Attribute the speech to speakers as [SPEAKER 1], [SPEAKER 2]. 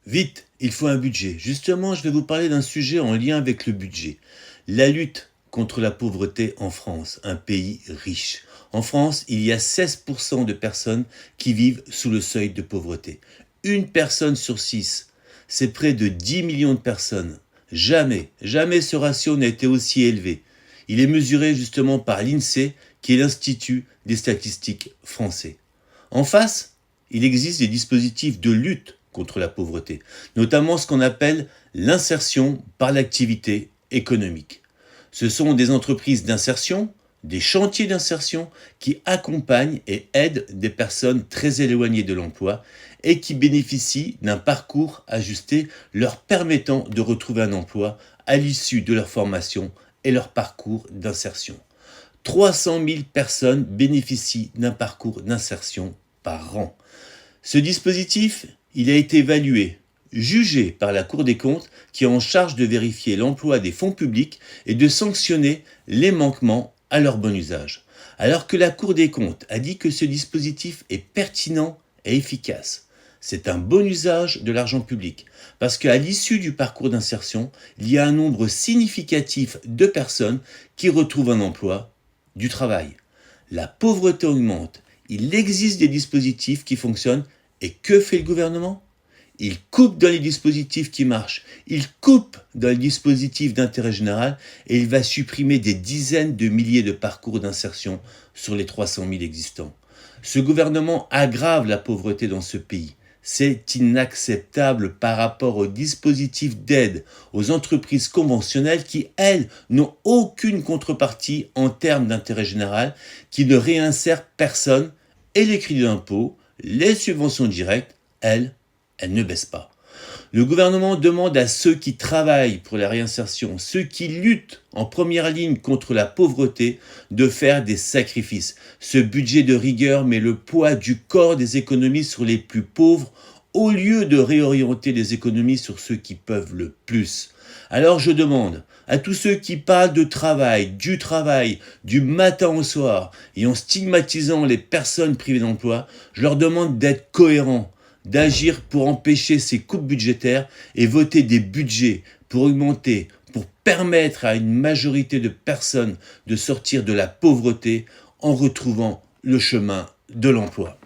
[SPEAKER 1] Vite, il faut un budget. Justement, je vais vous parler d'un sujet en lien avec le budget. La lutte contre la pauvreté en France, un pays riche. En France, il y a 16% de personnes qui vivent sous le seuil de pauvreté. Une personne sur 6, c'est près de 10 millions de personnes. Jamais ce ratio n'a été aussi élevé. Il est mesuré justement par l'INSEE, qui est l'Institut des statistiques français. En face, il existe des dispositifs de lutte contre la pauvreté, notamment ce qu'on appelle l'insertion par l'activité économique. Ce sont des entreprises d'insertion, des chantiers d'insertion qui accompagnent et aident des personnes très éloignées de l'emploi et qui bénéficient d'un parcours ajusté leur permettant de retrouver un emploi à l'issue de leur formation et leur parcours d'insertion. 300 000 personnes bénéficient d'un parcours d'insertion par an. Ce dispositif, il a été évalué, jugé par la Cour des comptes qui est en charge de vérifier l'emploi des fonds publics et de sanctionner les manquements à leur bon usage. Alors que la Cour des comptes a dit que ce dispositif est pertinent et efficace. C'est un bon usage de l'argent public parce qu'à l'issue du parcours d'insertion, il y a un nombre significatif de personnes qui retrouvent un emploi, du travail. La pauvreté augmente. Il existe des dispositifs qui fonctionnent. Et que fait le gouvernement ? Il coupe dans les dispositifs qui marchent. Il coupe dans les dispositifs d'intérêt général et il va supprimer des dizaines de milliers de parcours d'insertion sur les 300 000 existants. Ce gouvernement aggrave la pauvreté dans ce pays. C'est inacceptable par rapport aux dispositifs d'aide aux entreprises conventionnelles qui, elles, n'ont aucune contrepartie en termes d'intérêt général, qui ne réinsèrent personne et les crédits d'impôt, les subventions directes, elles ne baissent pas. Le gouvernement demande à ceux qui travaillent pour la réinsertion, ceux qui luttent en première ligne contre la pauvreté, de faire des sacrifices. Ce budget de rigueur met le poids du corps des économies sur les plus pauvres, au lieu de réorienter les économies sur ceux qui peuvent le plus. Alors je demande à tous ceux qui parlent de travail, du matin au soir, et en stigmatisant les personnes privées d'emploi, je leur demande d'être cohérents, d'agir pour empêcher ces coupes budgétaires et voter des budgets pour augmenter, pour permettre à une majorité de personnes de sortir de la pauvreté en retrouvant le chemin de l'emploi.